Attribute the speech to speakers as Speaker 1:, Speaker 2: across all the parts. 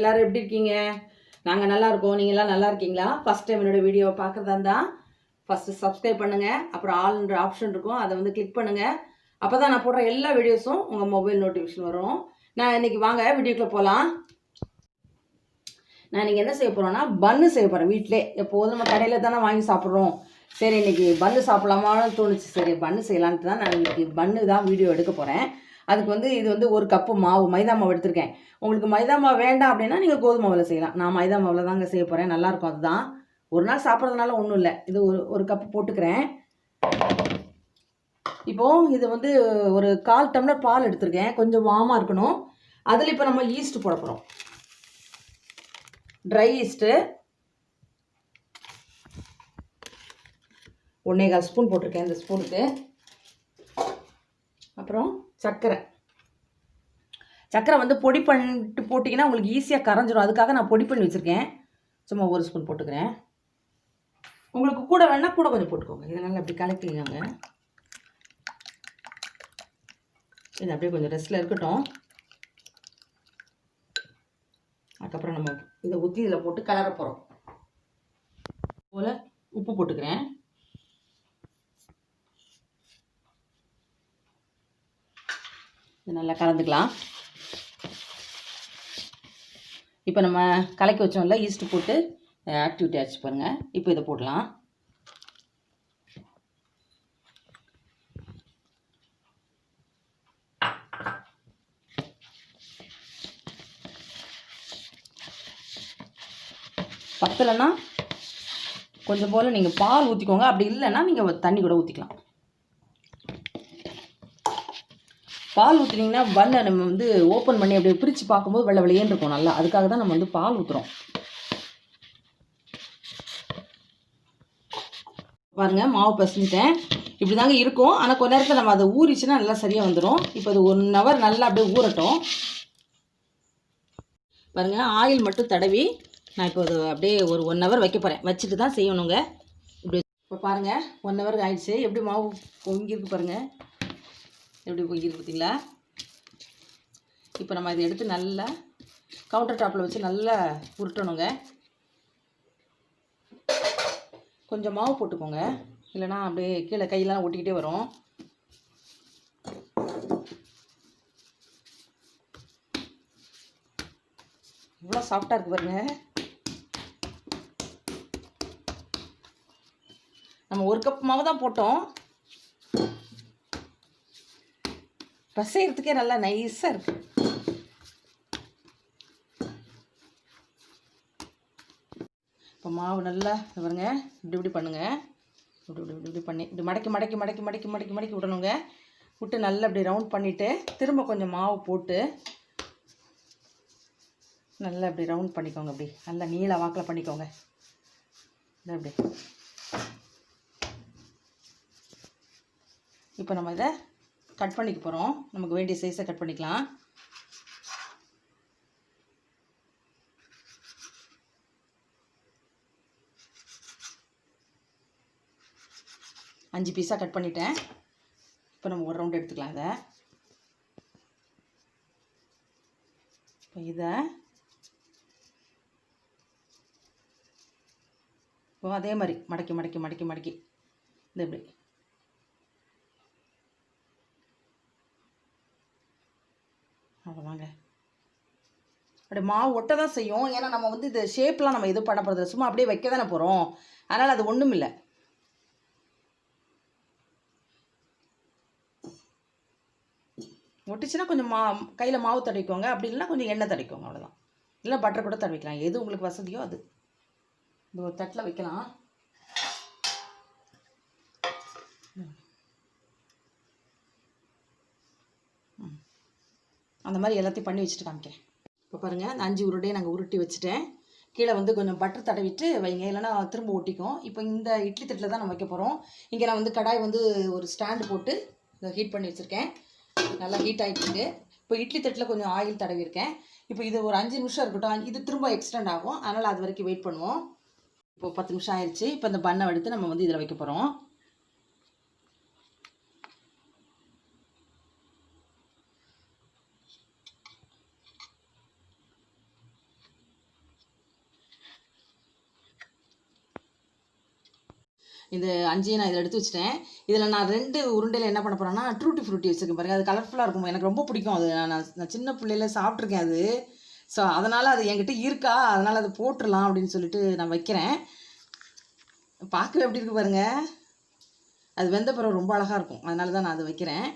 Speaker 1: எல்லாரும் எப்படி இருக்கீங்க? நாங்கள் நல்லா இருக்கோம். நீங்கள் எல்லாம் நல்லா இருக்கீங்களா? ஃபஸ்ட் டைம் என்னோட வீடியோவை பார்க்குறதா இருந்தால் ஃபஸ்ட்டு சப்ஸ்கிரைப் பண்ணுங்கள். அப்புறம் ஆல்ன்ற ஆப்ஷன் இருக்கும், அதை வந்து கிளிக் பண்ணுங்கள். அப்போ தான் நான் போடுற எல்லா வீடியோஸும் உங்கள் மொபைல் நோட்டிஃபிகேஷன் வரும். நான் இன்றைக்கி வாங்க வீடியோக்குள்ளே போகலாம். நான் இன்றைக்கி என்ன செய்ய போகிறேன்னா பன்னு செய்ய போகிறேன். வீட்டிலே எப்போதும் நம்ம கடையில் தானே வாங்கி சாப்பிட்றோம். சரி இன்றைக்கி பன்னு சாப்பிடலாமான்னு தோணுச்சு. சரி பன்னு செய்யலான்ட்டு தான் நான் இன்றைக்கி பன்னு தான் வீடியோ எடுக்க போகிறேன். அதுக்கு வந்து இது வந்து 1 கப்பு மாவு, மைதா மாவு எடுத்திருக்கேன். உங்களுக்கு மைதா மாவு வேண்டாம் அப்படின்னா நீங்கள் கோதுமை மாவில் செய்யலாம். நான் மைதா மாவில் தாங்க செய்ய போகிறேன். நல்லாயிருக்கும். அதுதான் ஒரு நாள் சாப்பிட்றதுனால ஒன்றும் இல்லை. இது ஒரு கப்பு போட்டுக்கிறேன். இப்போது இது வந்து ஒரு 1/4 டம்ளர் பால் எடுத்திருக்கேன். கொஞ்சம் வார்மாக இருக்கணும். அதில் இப்போ நம்ம ஈஸ்ட் போட போகிறோம். ட்ரை ஈஸ்ட்டு 1/4 ஸ்பூன் போட்டிருக்கேன் இந்த ஸ்பூனுக்கு. அப்புறம் சர்க்கரை வந்து பொடி பண்ணிட்டு போட்டிங்கன்னா உங்களுக்கு ஈஸியாக கரைஞ்சிரும். அதுக்காக நான் பொடி பண்ணி வச்சுருக்கேன். சும்மா 1 ஸ்பூன் போட்டுக்கிறேன். உங்களுக்கு கூட வேணால் கூட கொஞ்சம் போட்டுக்கோங்க. இதனால் அப்படி கலக்கிங்க. இது அப்படியே கொஞ்சம் ரெஸ்ட்டில் இருக்கட்டும். அதுக்கப்புறம் நம்ம இதை ஊற்றி இதில் போட்டு கலர போகிறோம். போல் உப்பு போட்டுக்கிறேன். இது நல்லா கலந்துக்கலாம். இப்போ நம்ம கலக்கி வச்சோம்ல ஈஸ்ட்டு போட்டு ஆக்டிவிட்டி ஆச்சு பாருங்கள். இப்போ இதை போடலாம். பத்தலைன்னா கொஞ்சம் போல் நீங்கள் பால் ஊற்றிக்கோங்க. அப்படி இல்லைன்னா நீங்கள் தண்ணி கூட ஊற்றிக்கலாம். பால் ஊற்றினீங்கன்னா பன்னை நம்ம வந்து ஓப்பன் பண்ணி அப்படியே பிரித்து பார்க்கும்போது வெள்ளை வெள்ளையேன்னு இருக்கும் நல்லா. அதுக்காக தான் நம்ம வந்து பால் ஊற்றுறோம். பாருங்கள் மாவு பசஞ்சிட்டேன். இப்படி தாங்க இருக்கும். ஆனால் கொஞ்ச நேரத்தில் நம்ம அதை ஊறிச்சுன்னா நல்லா சரியாக வந்துடும். இப்போ அது 1 ஹவர் நல்லா அப்படியே ஊறட்டும். பாருங்கள் ஆயில் மட்டும் தடவி நான் இப்போ அது அப்படியே ஒரு 1 ஹவர் வைக்க போகிறேன். வச்சுட்டு தான் செய்யணுங்க. இப்படி இப்போ பாருங்கள் 1 ஹவர் ஆயிடுச்சு. எப்படி மாவு பொங்கிருக்கு பாருங்கள். எப்படி பொங்கிருக்கு பார்த்தீங்களா? இப்போ நம்ம இதை எடுத்து நல்லா கவுண்டர் டாப்பில் வச்சு நல்லா உருட்டணுங்க. கொஞ்சம் மாவு போட்டுக்கோங்க, இல்லைனா அப்படியே கீழே கையெல்லாம் ஒட்டிக்கிட்டே வரும். இவ்வளோ சாஃப்டாக இருக்குது பாருங்க. நம்ம 1 கப் மாவு தான் போட்டோம். பசையறதுக்கே நல்லா நைஸாக இருக்குது. இப்போ மாவு நல்லா பாருங்க இப்படி பண்ணுங்கள். இப்படி பண்ணி இப்படி மடக்கி விடணுங்க. விட்டு நல்லா இப்படி ரவுண்ட் பண்ணிவிட்டு திரும்ப கொஞ்சம் மாவு போட்டு நல்லா இப்படி ரவுண்ட் பண்ணிக்கோங்க. அப்படி நல்லா நீள வாக்கில் பண்ணிக்கோங்க. இப்படி இப்போ நம்ம இதை கட் பண்ணிக்க போகிறோம். நமக்கு வேண்டிய சைஸை கட் பண்ணிக்கலாம். அஞ்சு பீஸாக கட் பண்ணிட்டேன். இப்போ நம்ம ஒரு ரவுண்ட் எடுத்துக்கலாம். இதை இப்போ இப்போ அதே மாதிரி மடக்கி இது இப்படி அவ்வளோதாங்க. அப்படியே மாவு ஒட்ட தான் செய்யும். ஏன்னா நம்ம வந்து இந்த ஷேப்லாம் நம்ம எதுவும் பண்ண போகிறது சும்மா அப்படியே வைக்க தானே போகிறோம். அதனால் அது ஒன்றும் இல்லை. ஒட்டிச்சுன்னா கொஞ்சம் கையில் மாவு தடவிக்கோங்க. அப்படி இல்லைன்னா கொஞ்சம் எண்ணெய் தடவிக்கோங்க. அவ்வளோதான். இல்லை பட்டர் கூட தடவிக்கலாம். எது உங்களுக்கு வசதியோ அது. இந்த ஒரு தட்டில் வைக்கலாம். அந்த மாதிரி எல்லாத்தையும் பண்ணி வச்சுட்டு காமிக்கிறேன். இப்போ பாருங்கள் அந்த 5 உருண்டையை நாங்கள் உருட்டி வச்சுட்டேன். கீழே வந்து கொஞ்சம் பட்டர் தடவிட்டு வைங்க, இல்லைன்னா திரும்ப ஒட்டிக்கும். இப்போ இந்த இட்லி தட்டில் தான் நம்ம வைக்க போகிறோம். இங்கே நான் வந்து கடாய் வந்து ஒரு ஸ்டாண்டு போட்டு ஹீட் பண்ணி வச்சுருக்கேன். நல்லா ஹீட் ஆகிட்டுருக்கு. இப்போ இட்லி தட்டில் கொஞ்சம் ஆயில் தடவிருக்கேன். இப்போ இது ஒரு 5 நிமிஷம் இருக்கட்டும். இது திரும்ப எக்ஸ்டெண்ட் ஆகும். அதனால் அது வரைக்கும் வெயிட் பண்ணுவோம். இப்போ 10 நிமிஷம் ஆயிடுச்சு. இப்போ இந்த பன்னை எடுத்து நம்ம வந்து இதில் வைக்க போகிறோம். இது 5 நான் இதில் எடுத்து வச்சுட்டேன். இதில் நான் 2 உருண்டையில் என்ன பண்ண போகிறேன்னா ட்ரூட்டி ஃப்ரூட்டி வச்சுருக்கேன் பாருங்கள். அது கலர்ஃபுல்லாக இருக்கும், எனக்கு ரொம்ப பிடிக்கும் அது. நான் சின்ன பிள்ளையில சாப்பிட்ருக்கேன் அது. ஸோ அதனால் அது என்கிட்ட இருக்கா, அதனால் அது போட்டுடலாம் அப்படின்னு சொல்லிட்டு நான் வைக்கிறேன். பார்க்கவே எப்படி இருக்குது பாருங்கள். அது வெந்த பிறகு ரொம்ப அழகாக இருக்கும், அதனால தான் நான் அது வைக்கிறேன்.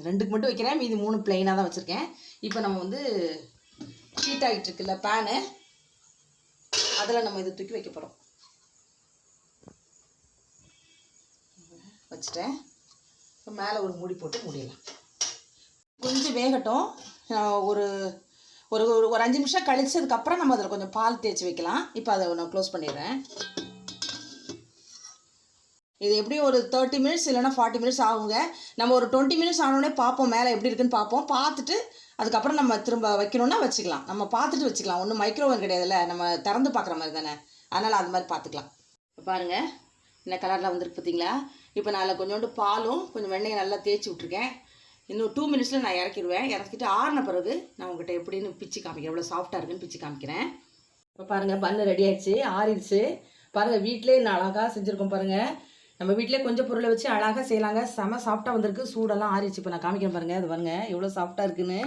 Speaker 1: 2க்கு மட்டும் வைக்கிறேன், மீதி 3 பிளெயினாக தான் வச்சுருக்கேன். இப்போ நம்ம வந்து ஹீட் ஆகிட்டு இருக்குல்ல பேனு, அதில் நம்ம இதை தூக்கி வைக்க போகிறோம். வச்சுட்டேன். இப்போ மேலே ஒரு மூடி போட்டு மூடிடலாம். கொஞ்சம் வேகட்டும். ஒரு ஒரு ஒரு 5 நிமிஷம் கழிச்சதுக்கப்புறம் நம்ம அதில் கொஞ்சம் பால் தேய்ச்சி வைக்கலாம். இப்போ அதை நான் க்ளோஸ் பண்ணிடுறேன். இது எப்படியும் ஒரு 30 மினிட்ஸ் இல்லைனா 40 மினிட்ஸ் ஆகுங்க. நம்ம ஒரு 20 மினிட்ஸ் ஆனோடனே பார்ப்போம், மேலே எப்படி இருக்குன்னு பார்ப்போம். பார்த்துட்டு அதுக்கப்புறம் நம்ம திரும்ப வைக்கணுன்னா வச்சுக்கலாம். நம்ம பார்த்துட்டு வச்சுக்கலாம், ஒன்றும் மைக்ரோவன் கிடையாதுல்ல, நம்ம திறந்து பார்க்குற மாதிரி தானே, அதனால் அது மாதிரி பார்த்துக்கலாம். இப்போ பாருங்கள் என்ன கலரில் வந்துருக்கு பார்த்தீங்களா. இப்போ நான் அதில் கொஞ்சோண்டு பாலும் கொஞ்சம் வெண்ணெயை நல்லா தேய்ச்சி விட்ருக்கேன். இன்னும் 2 மினிட்ஸில் நான் இறக்கிடுவேன். இறக்கிட்டு ஆறின பிறகு நான் உங்கள்கிட்ட எப்படின்னு பிச்சு காமிக்கிறேன், எவ்வளோ சாஃப்டாக இருக்குன்னு பிச்சு காமிக்கிறேன். இப்போ பாருங்கள் பன்னு ரெடி ஆகிடுச்சு, ஆறிடுச்சு. பாருங்கள் வீட்டிலே நான் அழகாக செஞ்சுருக்கோம் பாருங்கள். நம்ம வீட்டிலே கொஞ்சம் பொருளை வச்சு அழகாக செய்யலாங்க. செம சாஃப்டாக வந்திருக்கு, சூடெல்லாம் ஆறிடுச்சு. இப்போ நான் காமிக்கிறேன் பாருங்கள். அது பாருங்கள் எவ்வளோ சாஃப்டாக இருக்குன்னு.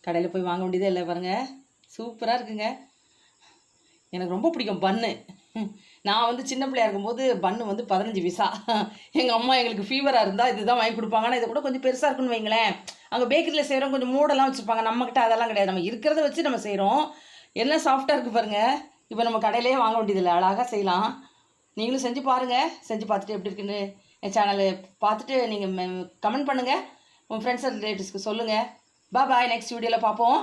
Speaker 1: கடையில் போய் வாங்க வேண்டியதே இல்லை பாருங்கள், சூப்பராக இருக்குங்க. எனக்கு ரொம்ப பிடிக்கும் பன்னு. நான் வந்து சின்ன பிள்ளையா இருக்கும்போது பன்னு வந்து 15 பைசா. எங்கள் அம்மா எங்களுக்கு ஃபீவராக இருந்தால் இதுதான் வாங்கி கொடுப்பாங்க. ஆனால் இதை கூட கொஞ்சம் பெருசாக இருக்குன்னு வைங்களேன். அங்கே பேக்கரியில் செய்கிறோம், கொஞ்சம் மூடெல்லாம் வச்சுருப்பாங்க. நம்மக்கிட்ட அதெல்லாம் கிடையாது, நம்ம இருக்கிறத வச்சு நம்ம செய்கிறோம். எல்லாம் சாஃப்டாக இருக்குது பாருங்கள். இப்போ நம்ம கடையிலேயே வாங்க வேண்டியதில்லை, அழகாக செய்யலாம். நீங்களும் செஞ்சு பாருங்கள். செஞ்சு பார்த்துட்டு எப்படி இருக்குன்னு என் சேனலை பார்த்துட்டு நீங்கள் கமெண்ட் பண்ணுங்கள். உங்கள் ஃப்ரெண்ட்ஸ் அண்ட் ரிலேட்டிவ்ஸ்க்கு சொல்லுங்கள். பாய், நெக்ஸ்ட் வீடியோவில் பார்ப்போம்.